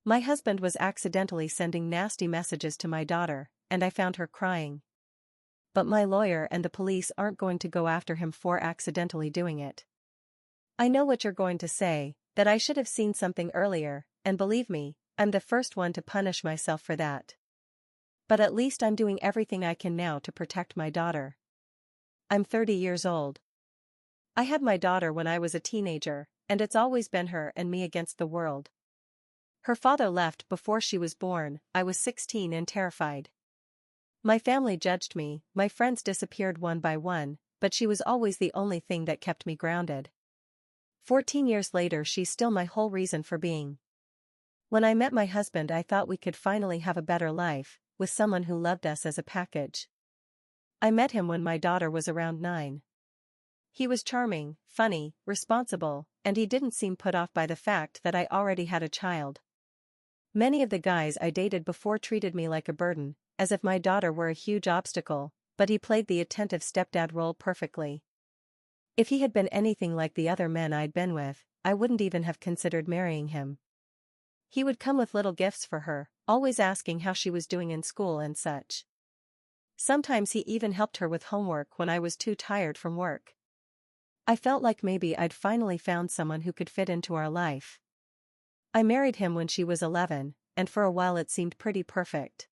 My husband was accidentally sending nasty messages to my daughter, and I found her crying. But my lawyer and the police aren't going to go after him for accidentally doing it. I know what you're going to say, that I should have seen something earlier, and believe me, I'm the first one to punish myself for that. But at least I'm doing everything I can now to protect my daughter. I'm 30 years old. I had my daughter when I was a teenager, and it's always been her and me against the world. Her father left before she was born. I was 16 and terrified. My family judged me, my friends disappeared one by one, but she was always the only thing that kept me grounded. 14 years later, she's still my whole reason for being. When I met my husband, I thought we could finally have a better life, with someone who loved us as a package. I met him when my daughter was around 9. He was charming, funny, responsible, and he didn't seem put off by the fact that I already had a child. Many of the guys I dated before treated me like a burden, as if my daughter were a huge obstacle, but he played the attentive stepdad role perfectly. If he had been anything like the other men I'd been with, I wouldn't even have considered marrying him. He would come with little gifts for her, always asking how she was doing in school and such. Sometimes he even helped her with homework when I was too tired from work. I felt like maybe I'd finally found someone who could fit into our life. I married him when she was 11, and for a while it seemed pretty perfect.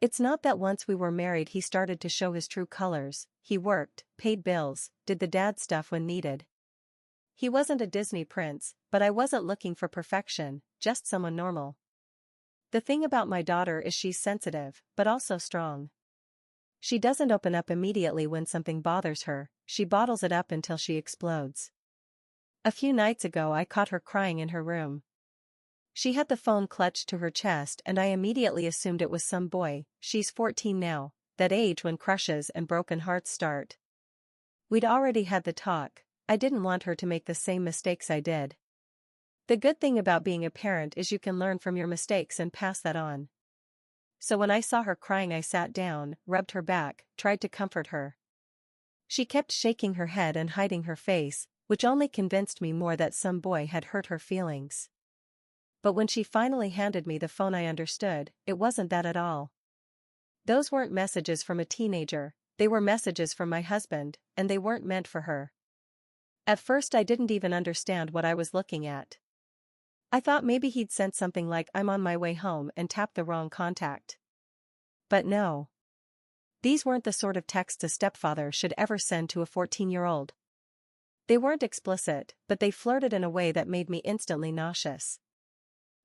It's not that once we were married he started to show his true colors. He worked, paid bills, did the dad stuff when needed. He wasn't a Disney prince, but I wasn't looking for perfection, just someone normal. The thing about my daughter is she's sensitive, but also strong. She doesn't open up immediately when something bothers her, she bottles it up until she explodes. A few nights ago I caught her crying in her room. She had the phone clutched to her chest and I immediately assumed it was some boy. She's 14 now, that age when crushes and broken hearts start. We'd already had the talk. I didn't want her to make the same mistakes I did. The good thing about being a parent is you can learn from your mistakes and pass that on. So when I saw her crying, I sat down, rubbed her back, tried to comfort her. She kept shaking her head and hiding her face, which only convinced me more that some boy had hurt her feelings. But when she finally handed me the phone, I understood, it wasn't that at all. Those weren't messages from a teenager, they were messages from my husband, and they weren't meant for her. At first I didn't even understand what I was looking at. I thought maybe he'd sent something like "I'm on my way home" and tapped the wrong contact. But no. These weren't the sort of texts a stepfather should ever send to a 14-year-old. They weren't explicit, but they flirted in a way that made me instantly nauseous.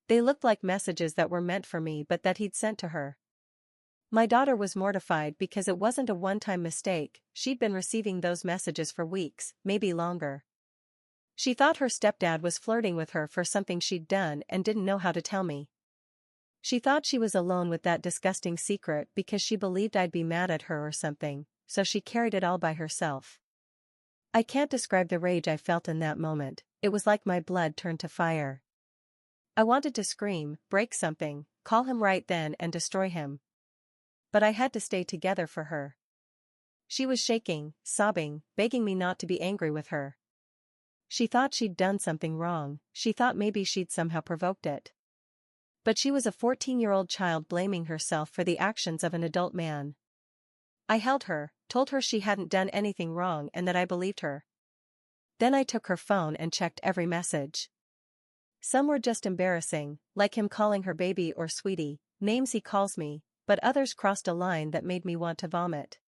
They looked like messages that were meant for me but that he'd sent to her. My daughter was mortified because it wasn't a one-time mistake, she'd been receiving those messages for weeks, maybe longer. She thought her stepdad was flirting with her for something she'd done and didn't know how to tell me. She thought she was alone with that disgusting secret because she believed I'd be mad at her or something, so she carried it all by herself. I can't describe the rage I felt in that moment, it was like my blood turned to fire. I wanted to scream, break something, call him right then and destroy him. But I had to stay together for her. She was shaking, sobbing, begging me not to be angry with her. She thought she'd done something wrong, she thought maybe she'd somehow provoked it. But she was a 14-year-old child blaming herself for the actions of an adult man. I held her, told her she hadn't done anything wrong and that I believed her. Then I took her phone and checked every message. Some were just embarrassing, like him calling her baby or sweetie, names he calls me, but others crossed a line that made me want to vomit.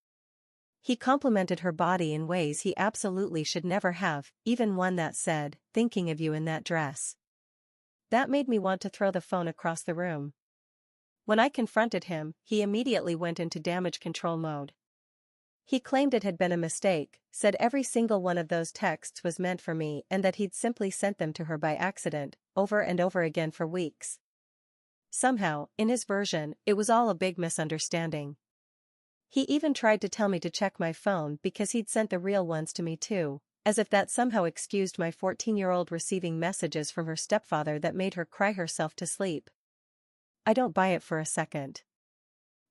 He complimented her body in ways he absolutely should never have, even one that said, "Thinking of you in that dress." That made me want to throw the phone across the room. When I confronted him, he immediately went into damage control mode. He claimed it had been a mistake, said every single one of those texts was meant for me and that he'd simply sent them to her by accident, over and over again for weeks. Somehow, in his version, it was all a big misunderstanding. He even tried to tell me to check my phone because he'd sent the real ones to me too, as if that somehow excused my 14-year-old receiving messages from her stepfather that made her cry herself to sleep. I don't buy it for a second.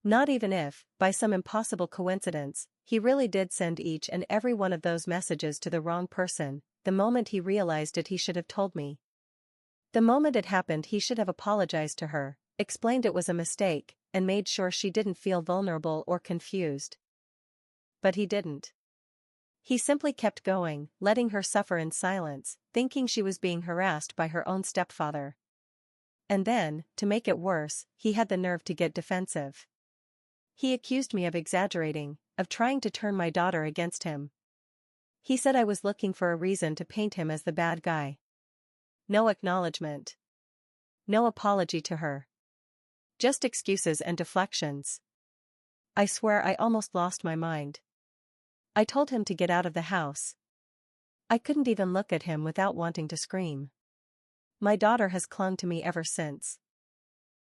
Not even if, by some impossible coincidence, he really did send each and every one of those messages to the wrong person. The moment he realized it, he should have told me. The moment it happened, he should have apologized to her, explained it was a mistake, and made sure she didn't feel vulnerable or confused. But he didn't. He simply kept going, letting her suffer in silence, thinking she was being harassed by her own stepfather. And then, to make it worse, he had the nerve to get defensive. He accused me of exaggerating, of trying to turn my daughter against him. He said I was looking for a reason to paint him as the bad guy. No acknowledgement. No apology to her. Just excuses and deflections. I swear I almost lost my mind. I told him to get out of the house. I couldn't even look at him without wanting to scream. My daughter has clung to me ever since.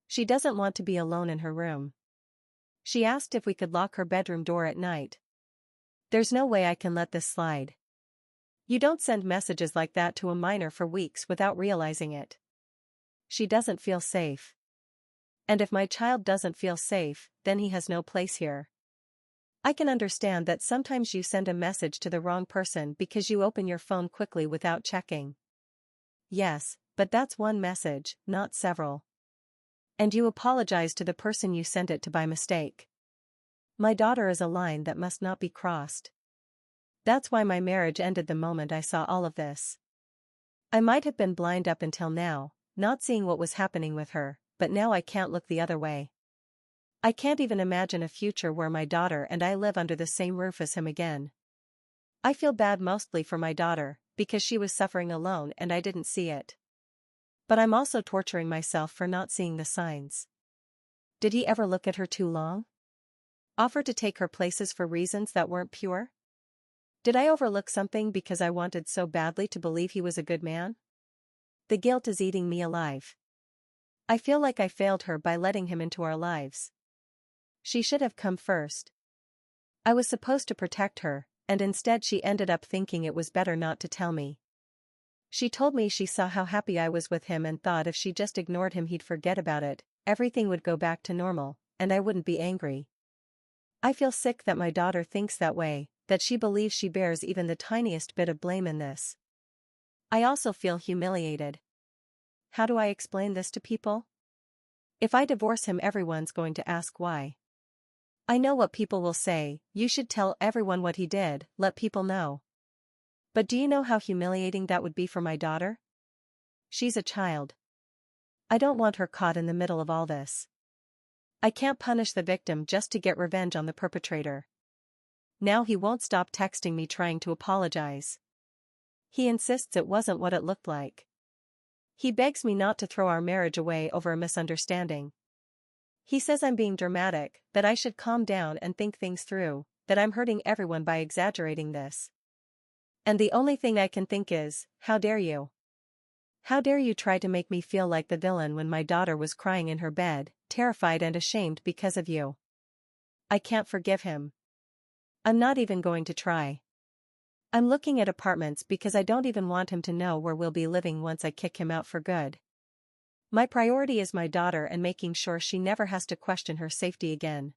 She doesn't want to be alone in her room. She asked if we could lock her bedroom door at night. There's no way I can let this slide. You don't send messages like that to a minor for weeks without realizing it. She doesn't feel safe. And if my child doesn't feel safe, then he has no place here. I can understand that sometimes you send a message to the wrong person because you open your phone quickly without checking. Yes, but that's one message, not several. And you apologize to the person you sent it to by mistake. My daughter is a line that must not be crossed. That's why my marriage ended the moment I saw all of this. I might have been blind up until now, not seeing what was happening with her, but now I can't look the other way. I can't even imagine a future where my daughter and I live under the same roof as him again. I feel bad mostly for my daughter, because she was suffering alone and I didn't see it. But I'm also torturing myself for not seeing the signs. Did he ever look at her too long? Offer to take her places for reasons that weren't pure? Did I overlook something because I wanted so badly to believe he was a good man? The guilt is eating me alive. I feel like I failed her by letting him into our lives. She should have come first. I was supposed to protect her, and instead she ended up thinking it was better not to tell me. She told me she saw how happy I was with him and thought if she just ignored him he'd forget about it, everything would go back to normal, and I wouldn't be angry. I feel sick that my daughter thinks that way, that she believes she bears even the tiniest bit of blame in this. I also feel humiliated. How do I explain this to people? If I divorce him, everyone's going to ask why. I know what people will say. You should tell everyone what he did, let people know. But do you know how humiliating that would be for my daughter? She's a child. I don't want her caught in the middle of all this. I can't punish the victim just to get revenge on the perpetrator. Now he won't stop texting me trying to apologize. He insists it wasn't what it looked like. He begs me not to throw our marriage away over a misunderstanding. He says I'm being dramatic, that I should calm down and think things through, that I'm hurting everyone by exaggerating this. And the only thing I can think is, how dare you? How dare you try to make me feel like the villain when my daughter was crying in her bed, terrified and ashamed because of you? I can't forgive him. I'm not even going to try. I'm looking at apartments because I don't even want him to know where we'll be living once I kick him out for good. My priority is my daughter and making sure she never has to question her safety again.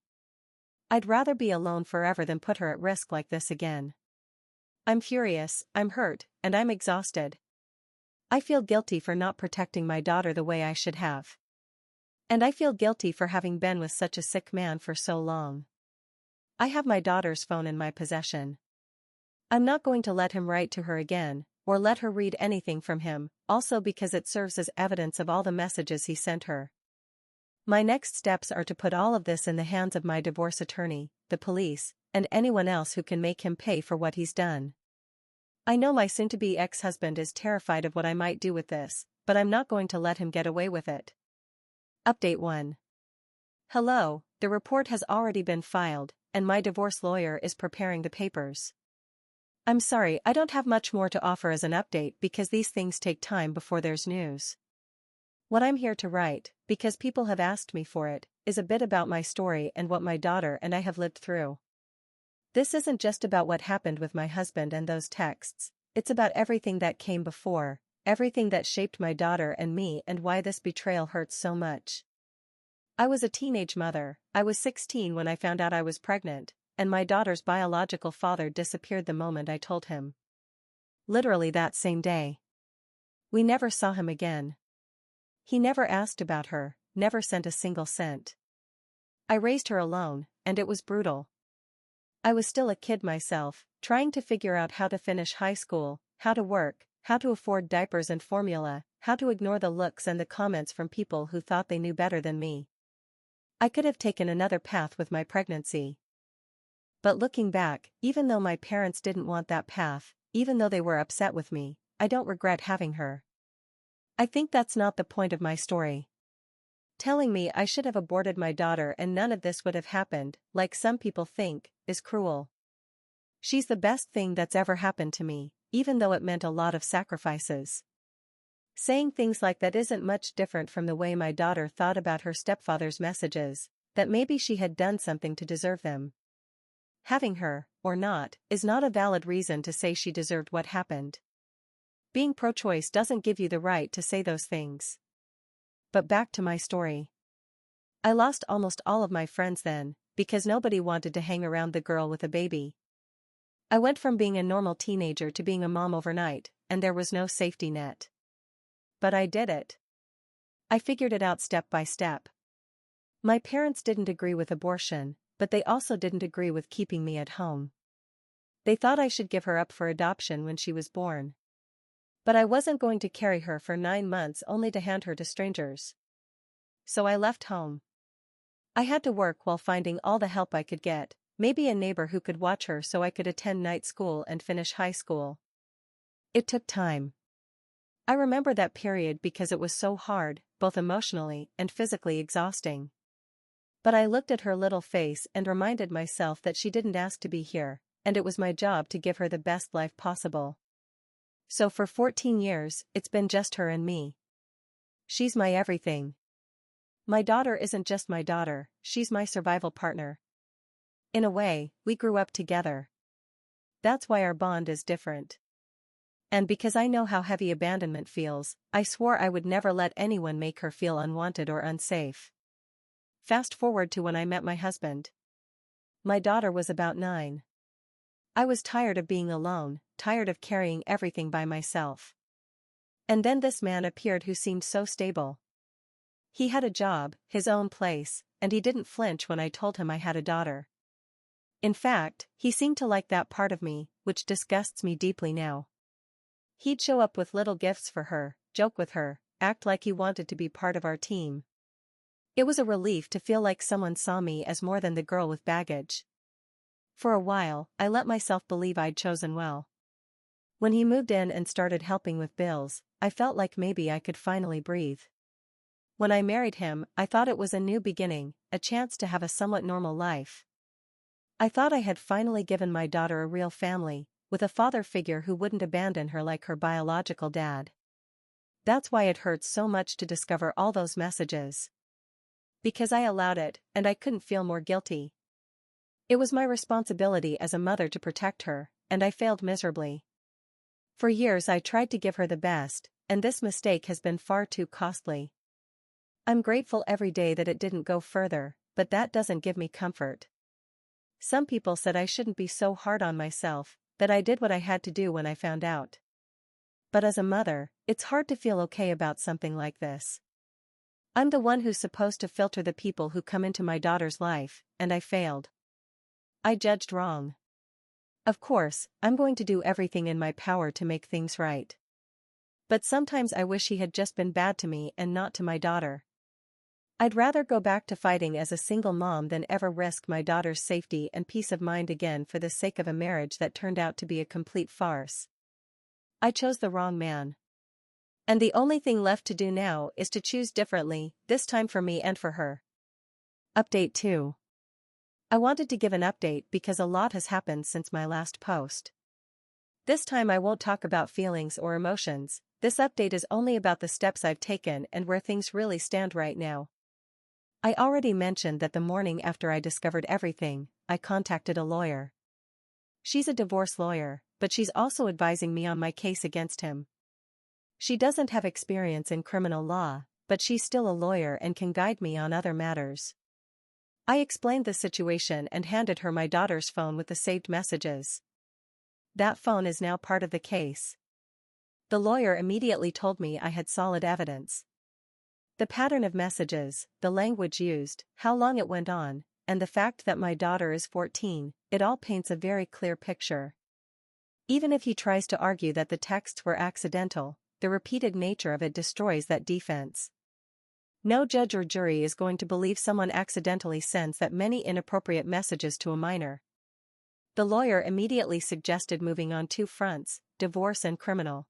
I'd rather be alone forever than put her at risk like this again. I'm furious, I'm hurt, and I'm exhausted. I feel guilty for not protecting my daughter the way I should have. And I feel guilty for having been with such a sick man for so long. I have my daughter's phone in my possession. I'm not going to let him write to her again, or let her read anything from him, also because it serves as evidence of all the messages he sent her. My next steps are to put all of this in the hands of my divorce attorney, the police, and anyone else who can make him pay for what he's done. I know my soon-to-be ex-husband is terrified of what I might do with this, but I'm not going to let him get away with it. Update 1. Hello, the report has already been filed, and my divorce lawyer is preparing the papers. I'm sorry, I don't have much more to offer as an update because these things take time before there's news. What I'm here to write, because people have asked me for it, is a bit about my story and what my daughter and I have lived through. This isn't just about what happened with my husband and those texts, it's about everything that came before, everything that shaped my daughter and me and why this betrayal hurts so much. I was a teenage mother. I was 16 when I found out I was pregnant, and my daughter's biological father disappeared the moment I told him. Literally that same day. We never saw him again. He never asked about her, never sent a single cent. I raised her alone, and it was brutal. I was still a kid myself, trying to figure out how to finish high school, how to work, how to afford diapers and formula, how to ignore the looks and the comments from people who thought they knew better than me. I could have taken another path with my pregnancy. But looking back, even though my parents didn't want that path, even though they were upset with me, I don't regret having her. I think that's not the point of my story. Telling me I should have aborted my daughter and none of this would have happened, like some people think, is cruel. She's the best thing that's ever happened to me, even though it meant a lot of sacrifices. Saying things like that isn't much different from the way my daughter thought about her stepfather's messages, that maybe she had done something to deserve them. Having her, or not, is not a valid reason to say she deserved what happened. Being pro-choice doesn't give you the right to say those things. But back to my story. I lost almost all of my friends then, because nobody wanted to hang around the girl with a baby. I went from being a normal teenager to being a mom overnight, and there was no safety net. But I did it. I figured it out step by step. My parents didn't agree with abortion, but they also didn't agree with keeping me at home. They thought I should give her up for adoption when she was born. But I wasn't going to carry her for 9 months only to hand her to strangers. So I left home. I had to work while finding all the help I could get, maybe a neighbor who could watch her so I could attend night school and finish high school. It took time. I remember that period because it was so hard, both emotionally and physically exhausting. But I looked at her little face and reminded myself that she didn't ask to be here, and it was my job to give her the best life possible. So for 14 years, it's been just her and me. She's my everything. My daughter isn't just my daughter, she's my survival partner. In a way, we grew up together. That's why our bond is different. And because I know how heavy abandonment feels, I swore I would never let anyone make her feel unwanted or unsafe. Fast forward to when I met my husband. My daughter was about 9. I was tired of being alone, tired of carrying everything by myself. And then this man appeared who seemed so stable. He had a job, his own place, and he didn't flinch when I told him I had a daughter. In fact, he seemed to like that part of me, which disgusts me deeply now. He'd show up with little gifts for her, joke with her, act like he wanted to be part of our team. It was a relief to feel like someone saw me as more than the girl with baggage. For a while, I let myself believe I'd chosen well. When he moved in and started helping with bills, I felt like maybe I could finally breathe. When I married him, I thought it was a new beginning, a chance to have a somewhat normal life. I thought I had finally given my daughter a real family, with a father figure who wouldn't abandon her like her biological dad. That's why it hurts so much to discover all those messages. Because I allowed it, and I couldn't feel more guilty. It was my responsibility as a mother to protect her, and I failed miserably. For years I tried to give her the best, and this mistake has been far too costly. I'm grateful every day that it didn't go further, but that doesn't give me comfort. Some people said I shouldn't be so hard on myself, that I did what I had to do when I found out. But as a mother, it's hard to feel okay about something like this. I'm the one who's supposed to filter the people who come into my daughter's life, and I failed. I judged wrong. Of course, I'm going to do everything in my power to make things right. But sometimes I wish he had just been bad to me and not to my daughter. I'd rather go back to fighting as a single mom than ever risk my daughter's safety and peace of mind again for the sake of a marriage that turned out to be a complete farce. I chose the wrong man. And the only thing left to do now is to choose differently, this time for me and for her. Update 2. I wanted to give an update because a lot has happened since my last post. This time I won't talk about feelings or emotions, this update is only about the steps I've taken and where things really stand right now. I already mentioned that the morning after I discovered everything, I contacted a lawyer. She's a divorce lawyer, but she's also advising me on my case against him. She doesn't have experience in criminal law, but she's still a lawyer and can guide me on other matters. I explained the situation and handed her my daughter's phone with the saved messages. That phone is now part of the case. The lawyer immediately told me I had solid evidence. The pattern of messages, the language used, how long it went on, and the fact that my daughter is 14, it all paints a very clear picture. Even if he tries to argue that the texts were accidental, the repeated nature of it destroys that defense. No judge or jury is going to believe someone accidentally sends that many inappropriate messages to a minor. The lawyer immediately suggested moving on two fronts, divorce and criminal.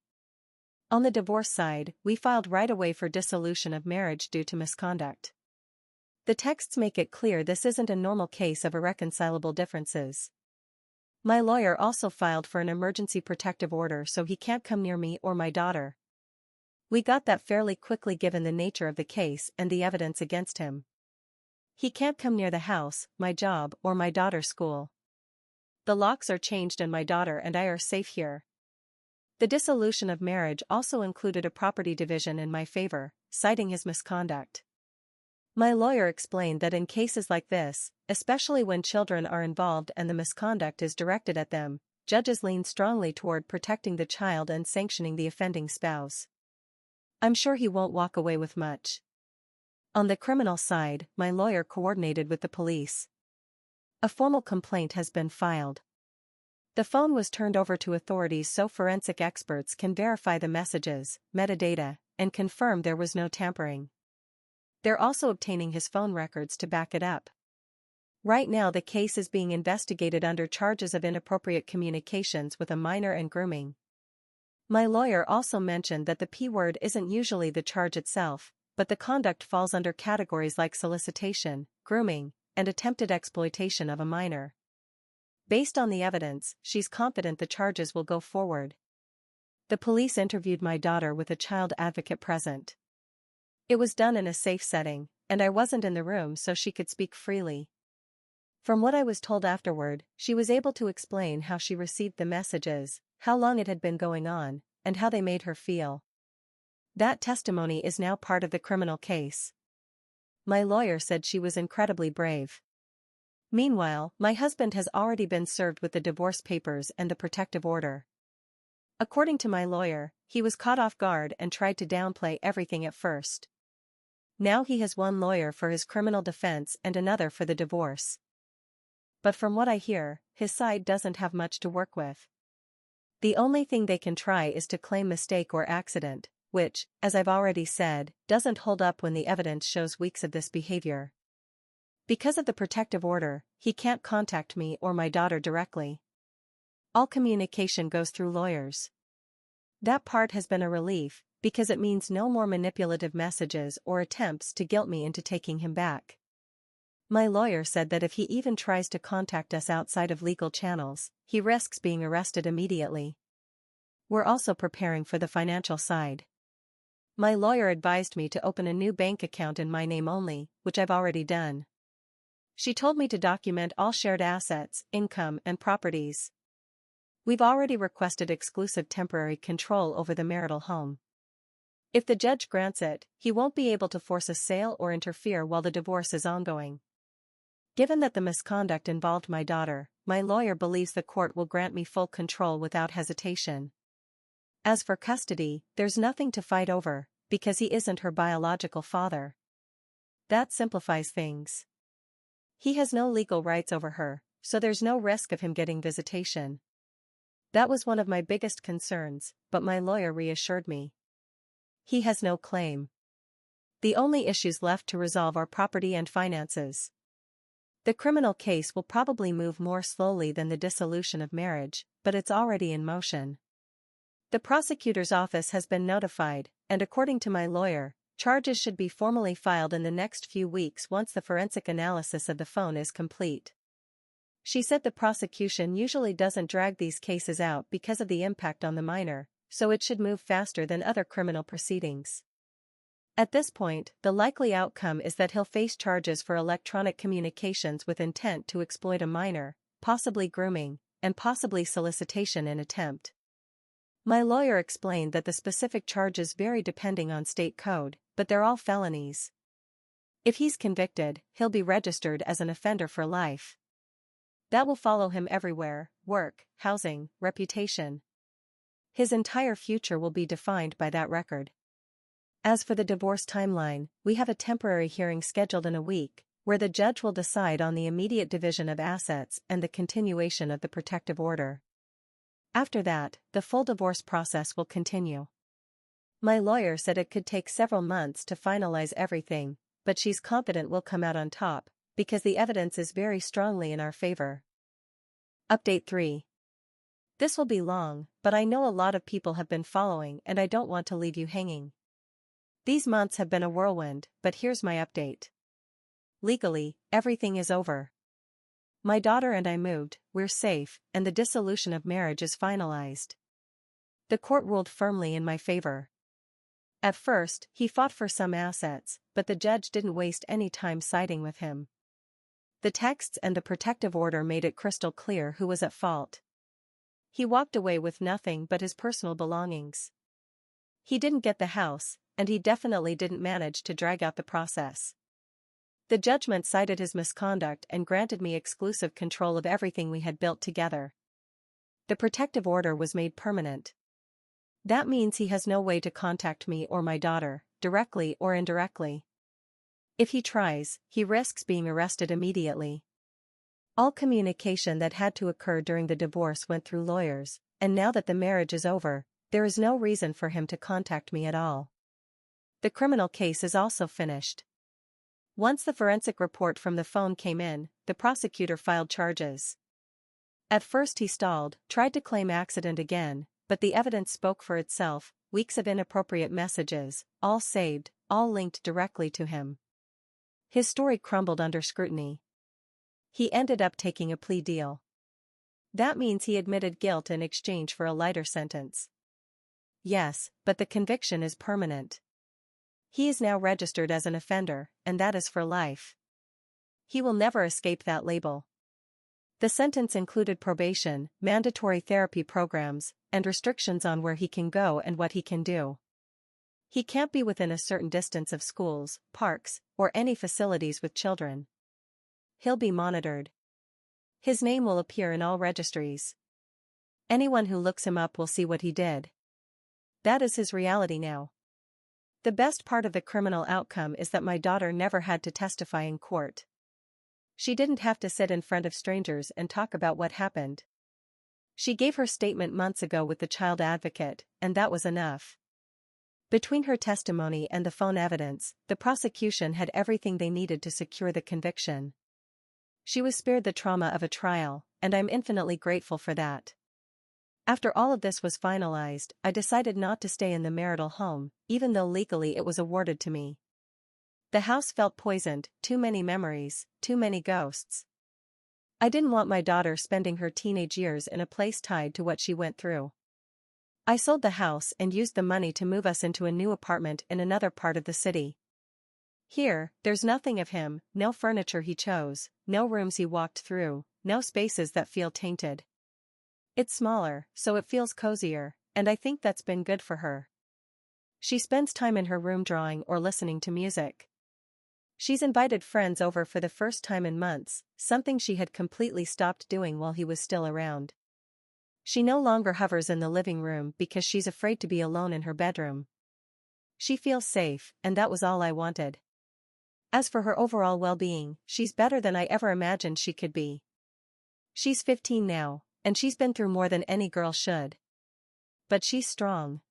On the divorce side, we filed right away for dissolution of marriage due to misconduct. The texts make it clear this isn't a normal case of irreconcilable differences. My lawyer also filed for an emergency protective order so he can't come near me or my daughter. We got that fairly quickly given the nature of the case and the evidence against him. He can't come near the house, my job, or my daughter's school. The locks are changed and my daughter and I are safe here. The dissolution of marriage also included a property division in my favor, citing his misconduct. My lawyer explained that in cases like this, especially when children are involved and the misconduct is directed at them, judges lean strongly toward protecting the child and sanctioning the offending spouse. I'm sure he won't walk away with much. On the criminal side, my lawyer coordinated with the police. A formal complaint has been filed. The phone was turned over to authorities so forensic experts can verify the messages, metadata, and confirm there was no tampering. They're also obtaining his phone records to back it up. Right now the case is being investigated under charges of inappropriate communications with a minor and grooming. My lawyer also mentioned that the P word isn't usually the charge itself, but the conduct falls under categories like solicitation, grooming, and attempted exploitation of a minor. Based on the evidence, she's confident the charges will go forward. The police interviewed my daughter with a child advocate present. It was done in a safe setting, and I wasn't in the room so she could speak freely. From what I was told afterward, she was able to explain how she received the messages, how long it had been going on, and how they made her feel. That testimony is now part of the criminal case. My lawyer said she was incredibly brave. Meanwhile, my husband has already been served with the divorce papers and the protective order. According to my lawyer, he was caught off guard and tried to downplay everything at first. Now he has one lawyer for his criminal defense and another for the divorce. But from what I hear, his side doesn't have much to work with. The only thing they can try is to claim mistake or accident, which, as I've already said, doesn't hold up when the evidence shows weeks of this behavior. Because of the protective order, he can't contact me or my daughter directly. All communication goes through lawyers. That part has been a relief, because it means no more manipulative messages or attempts to guilt me into taking him back. My lawyer said that if he even tries to contact us outside of legal channels, he risks being arrested immediately. We're also preparing for the financial side. My lawyer advised me to open a new bank account in my name only, which I've already done. She told me to document all shared assets, income, and properties. We've already requested exclusive temporary control over the marital home. If the judge grants it, he won't be able to force a sale or interfere while the divorce is ongoing. Given that the misconduct involved my daughter, my lawyer believes the court will grant me full control without hesitation. As for custody, there's nothing to fight over, because he isn't her biological father. That simplifies things. He has no legal rights over her, so there's no risk of him getting visitation. That was one of my biggest concerns, but my lawyer reassured me. He has no claim. The only issues left to resolve are property and finances. The criminal case will probably move more slowly than the dissolution of marriage, but it's already in motion. The prosecutor's office has been notified, and according to my lawyer, charges should be formally filed in the next few weeks once the forensic analysis of the phone is complete. She said the prosecution usually doesn't drag these cases out because of the impact on the minor, so it should move faster than other criminal proceedings. At this point, the likely outcome is that he'll face charges for electronic communications with intent to exploit a minor, possibly grooming, and possibly solicitation in attempt. My lawyer explained that the specific charges vary depending on state code, but they're all felonies. If he's convicted, he'll be registered as an offender for life. That will follow him everywhere: work, housing, reputation. His entire future will be defined by that record. As for the divorce timeline, we have a temporary hearing scheduled in a week, where the judge will decide on the immediate division of assets and the continuation of the protective order. After that, the full divorce process will continue. My lawyer said it could take several months to finalize everything, but she's confident we'll come out on top, because the evidence is very strongly in our favor. Update 3. This will be long, but I know a lot of people have been following and I don't want to leave you hanging. These months have been a whirlwind, but here's my update. Legally, everything is over. My daughter and I moved, we're safe, and the dissolution of marriage is finalized. The court ruled firmly in my favor. At first, he fought for some assets, but the judge didn't waste any time siding with him. The texts and the protective order made it crystal clear who was at fault. He walked away with nothing but his personal belongings. He didn't get the house, and he definitely didn't manage to drag out the process. The judgment cited his misconduct and granted me exclusive control of everything we had built together. The protective order was made permanent. That means he has no way to contact me or my daughter, directly or indirectly. If he tries, he risks being arrested immediately. All communication that had to occur during the divorce went through lawyers, and now that the marriage is over, there is no reason for him to contact me at all. The criminal case is also finished. Once the forensic report from the phone came in, the prosecutor filed charges. At first he stalled, tried to claim accident again, but the evidence spoke for itself, weeks of inappropriate messages, all saved, all linked directly to him. His story crumbled under scrutiny. He ended up taking a plea deal. That means he admitted guilt in exchange for a lighter sentence. Yes, but the conviction is permanent. He is now registered as an offender, and that is for life. He will never escape that label. The sentence included probation, mandatory therapy programs, and restrictions on where he can go and what he can do. He can't be within a certain distance of schools, parks, or any facilities with children. He'll be monitored. His name will appear in all registries. Anyone who looks him up will see what he did. That is his reality now. The best part of the criminal outcome is that my daughter never had to testify in court. She didn't have to sit in front of strangers and talk about what happened. She gave her statement months ago with the child advocate, and that was enough. Between her testimony and the phone evidence, the prosecution had everything they needed to secure the conviction. She was spared the trauma of a trial, and I'm infinitely grateful for that. After all of this was finalized, I decided not to stay in the marital home, even though legally it was awarded to me. The house felt poisoned, too many memories, too many ghosts. I didn't want my daughter spending her teenage years in a place tied to what she went through. I sold the house and used the money to move us into a new apartment in another part of the city. Here, there's nothing of him, no furniture he chose, no rooms he walked through, no spaces that feel tainted. It's smaller, so it feels cozier, and I think that's been good for her. She spends time in her room drawing or listening to music. She's invited friends over for the first time in months, something she had completely stopped doing while he was still around. She no longer hovers in the living room because she's afraid to be alone in her bedroom. She feels safe, and that was all I wanted. As for her overall well-being, she's better than I ever imagined she could be. She's 15 now, and she's been through more than any girl should. But she's strong.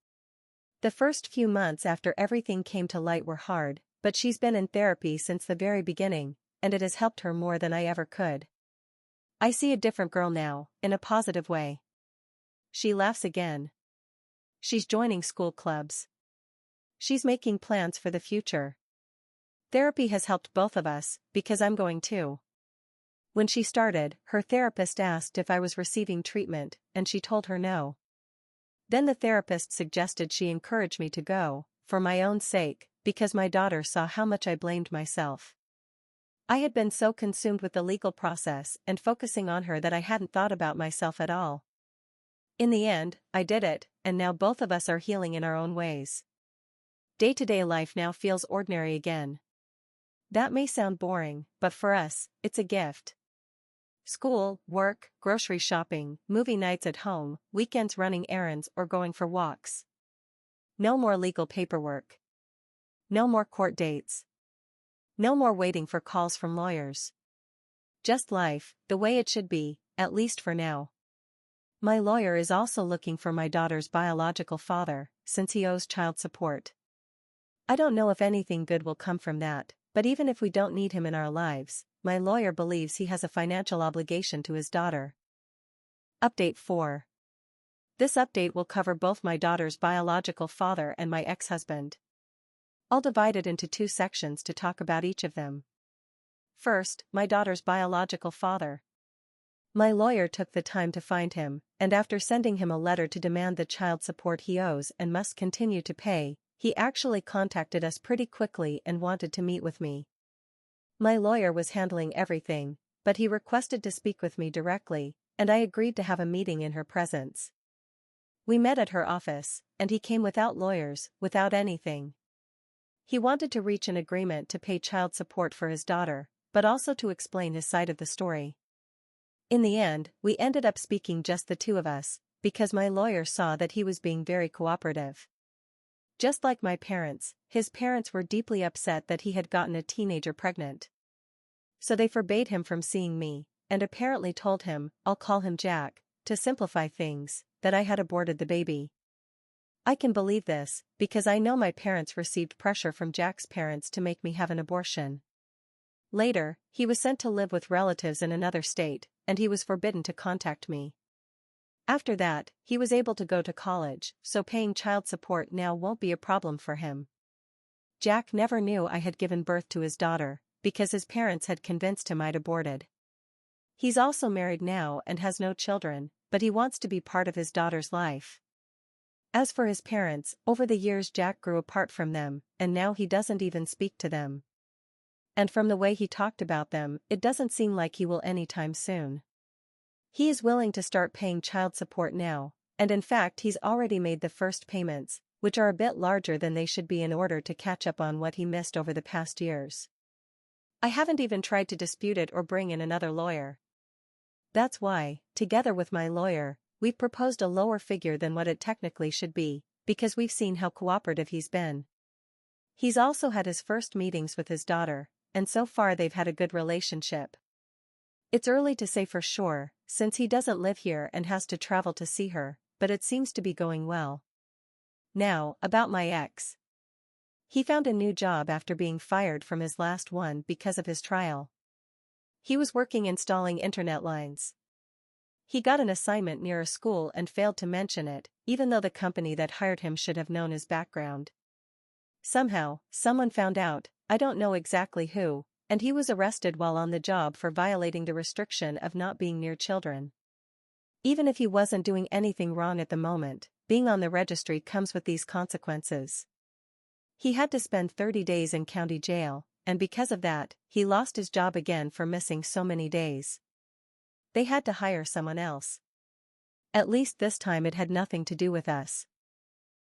The first few months after everything came to light were hard, but she's been in therapy since the very beginning, and it has helped her more than I ever could. I see a different girl now, in a positive way. She laughs again. She's joining school clubs. She's making plans for the future. Therapy has helped both of us, because I'm going too. When she started, her therapist asked if I was receiving treatment, and she told her no. Then the therapist suggested she encourage me to go, for my own sake, because my daughter saw how much I blamed myself. I had been so consumed with the legal process and focusing on her that I hadn't thought about myself at all. In the end, I did it, and now both of us are healing in our own ways. Day-to-day life now feels ordinary again. That may sound boring, but for us, it's a gift. School, work, grocery shopping, movie nights at home, weekends running errands or going for walks. No more legal paperwork. No more court dates. No more waiting for calls from lawyers. Just life, the way it should be, at least for now. My lawyer is also looking for my daughter's biological father, since he owes child support. I don't know if anything good will come from that, but even if we don't need him in our lives, my lawyer believes he has a financial obligation to his daughter. Update 4. This update will cover both my daughter's biological father and my ex-husband. I'll divide it into 2 sections to talk about each of them. First, my daughter's biological father. My lawyer took the time to find him, and after sending him a letter to demand the child support he owes and must continue to pay, he actually contacted us pretty quickly and wanted to meet with me. My lawyer was handling everything, but he requested to speak with me directly, and I agreed to have a meeting in her presence. We met at her office, and he came without lawyers, without anything. He wanted to reach an agreement to pay child support for his daughter, but also to explain his side of the story. In the end, we ended up speaking just the 2 of us, because my lawyer saw that he was being very cooperative. Just like my parents, his parents were deeply upset that he had gotten a teenager pregnant. So they forbade him from seeing me, and apparently told him, I'll call him Jack, to simplify things, that I had aborted the baby. I can believe this, because I know my parents received pressure from Jack's parents to make me have an abortion. Later, he was sent to live with relatives in another state, and he was forbidden to contact me. After that, he was able to go to college, so paying child support now won't be a problem for him. Jack never knew I had given birth to his daughter, because his parents had convinced him I'd aborted. He's also married now and has no children, but he wants to be part of his daughter's life. As for his parents, over the years Jack grew apart from them, and now he doesn't even speak to them. And from the way he talked about them, it doesn't seem like he will anytime soon. He is willing to start paying child support now, and in fact he's already made the first payments, which are a bit larger than they should be in order to catch up on what he missed over the past years. I haven't even tried to dispute it or bring in another lawyer. That's why, together with my lawyer, we've proposed a lower figure than what it technically should be, because we've seen how cooperative he's been. He's also had his first meetings with his daughter, and so far they've had a good relationship. It's early to say for sure, since he doesn't live here and has to travel to see her, but it seems to be going well. Now, about my ex. He found a new job after being fired from his last one because of his trial. He was working installing internet lines. He got an assignment near a school and failed to mention it, even though the company that hired him should have known his background. Somehow, someone found out, I don't know exactly who, and he was arrested while on the job for violating the restriction of not being near children. Even if he wasn't doing anything wrong at the moment, being on the registry comes with these consequences. He had to spend 30 days in county jail, and because of that, he lost his job again for missing so many days. They had to hire someone else. At least this time it had nothing to do with us.